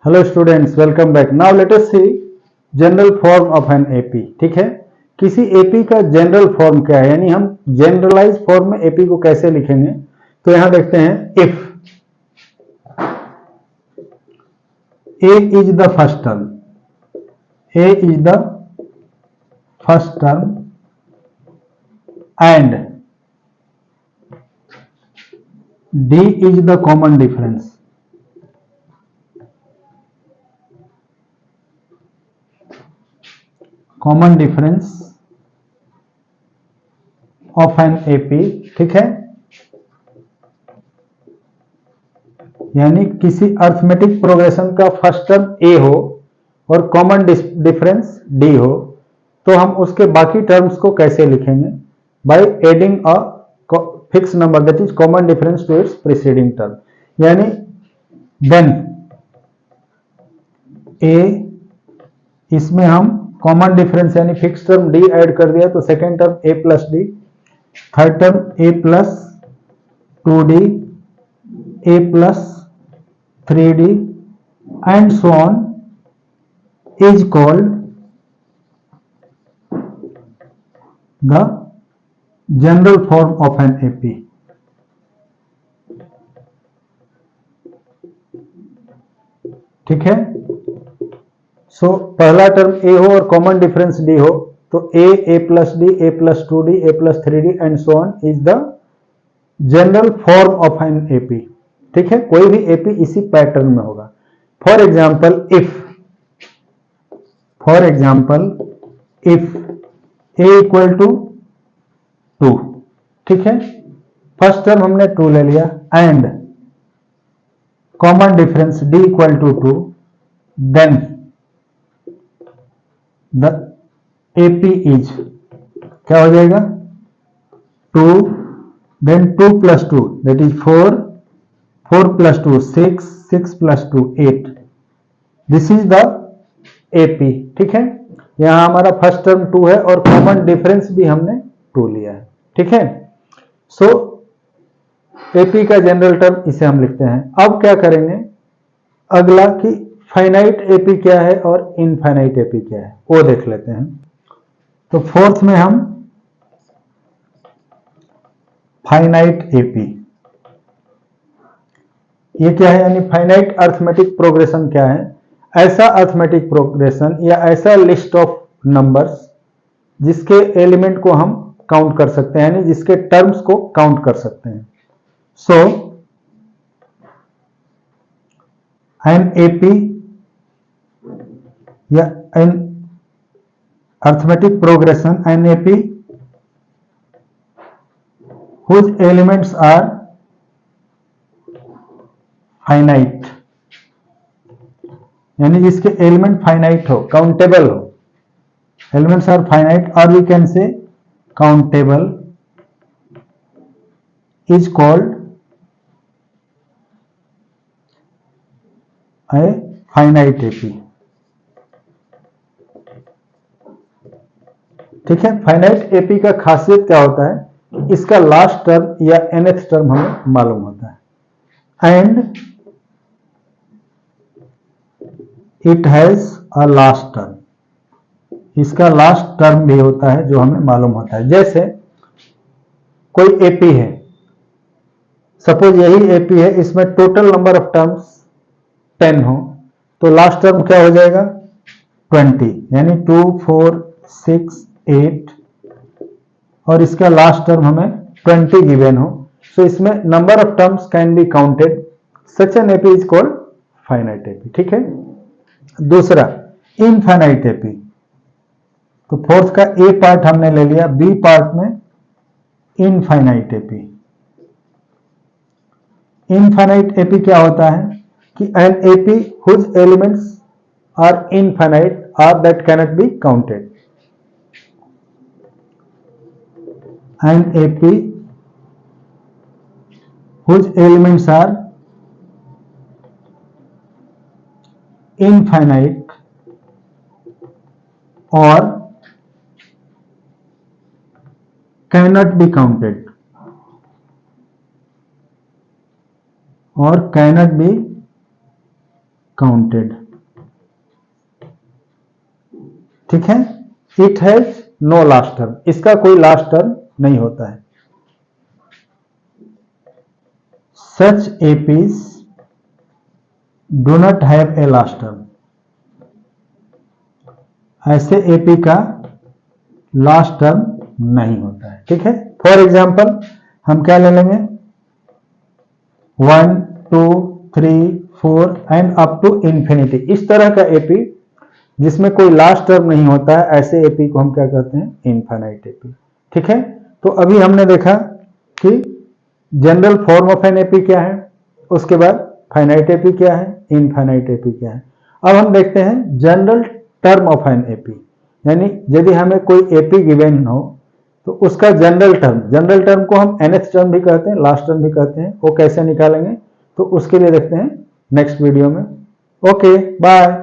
Hello students, welcome back. Now let us see general form of an AP. ठीक है, किसी AP का general form क्या है, यानी हम जनरलाइज फॉर्म में एपी को कैसे लिखेंगे। तो यहां देखते हैं, if A is the first term, A is the first term and D is the common difference, common difference of an AP. ठीक है, यानी किसी अर्थमेटिक प्रोग्रेशन का फर्स्ट टर्म ए हो और कॉमन डिफरेंस डी हो, तो हम उसके बाकी टर्म्स को कैसे लिखेंगे? By adding a fix number that is common difference to its preceding term. यानी देन ए, इसमें हम कॉमन डिफरेंस यानी फिक्स टर्म डी ऐड कर दिया तो second term a plus d, third term a plus 2d, A plus 3d and so on is called the general form of an AP. ठीक है, सो पहला term ए हो और common difference D हो तो A plus D, A plus 2d, A plus 3d and so on is the general form of an AP. ठीक है, कोई भी एपी इसी पैटर्न में होगा। For example if A equal to 2, ठीक है, फर्स्ट टर्म हमने 2 ले लिया and common difference D equal to 2, then the AP is क्या हो जाएगा? 2, then 2 plus 2 that is 4, 4 plus 2 6, 6 plus 2 8, this is the AP। ठीक है, यहां हमारा फर्स्ट टर्म 2 है और कॉमन डिफरेंस भी हमने 2 लिया है। ठीक है, सो AP का जनरल टर्म इसे हम लिखते हैं। अब क्या करेंगे अगला कि फाइनाइट AP क्या है और इनफाइनाइट AP क्या है वो देख लेते हैं। तो फोर्थ में हम फाइनाइट एपी, ये क्या है, यानी फाइनाइट अर्थमेटिक प्रोग्रेशन क्या है? ऐसा अर्थमेटिक प्रोग्रेशन या ऐसा लिस्ट ऑफ नंबर्स जिसके एलिमेंट को हम काउंट कर सकते हैं, यानी जिसके टर्म्स को काउंट कर सकते हैं। सो एन एपी या an arithmetic progression, an AP whose elements are finite, यानी जिसके एलिमेंट फाइनाइट हो, काउंटेबल हो, एलिमेंट्स आर फाइनाइट और we can say countable, is called a finite AP. ठीक है, फाइनाइट एपी का खासियत क्या होता है? इसका लास्ट टर्म या nth टर्म हमें मालूम होता है and it has a last term, इसका लास्ट टर्म भी होता है जो हमें मालूम होता है। जैसे कोई एपी है, सपोज यही एपी है, इसमें टोटल नंबर ऑफ टर्म्स 10 हो तो लास्ट टर्म क्या हो जाएगा? 20, यानी 2 4 6 8 और इसका लास्ट टर्म हमें 20 गिवन हो, सो इसमें number of terms can be counted, such an AP is called finite AP. ठीक है, दूसरा इनफाइनाइट एपी। तो फोर्थ का ए पार्ट हमने ले लिया, बी पार्ट में इनफाइनाइट एपी। इनफाइनाइट एपी क्या होता है कि an AP whose elements are infinite are that cannot be counted, an AP whose elements are infinite or cannot be counted counted. ठीक है, it has no last term, इसका कोई last term नहीं होता है। Such APs do not have a last term, ऐसे AP का last term नहीं होता है। ठीक है, फॉर एग्जाम्पल हम क्या ले लेंगे, 1 2 3 4 एंड अप टू इंफिनिटी, इस तरह का एपी जिसमें कोई लास्ट टर्म नहीं होता है, ऐसे एपी को हम क्या कहते हैं, इनफाइनाइट एपी। ठीक है, तो अभी हमने देखा कि general form of an AP क्या है, उसके बाद फाइनाइट एपी क्या है, इनफाइनाइट एपी क्या है। अब हम देखते हैं general term of an AP, यानी यदि हमें कोई एपी गिवन हो तो उसका जनरल टर्म को हम nth टर्म भी कहते हैं, लास्ट टर्म भी कहते हैं, वो कैसे निकालेंगे तो उसके लिए देखते हैं नेक्स्ट वीडियो में। Okay bye.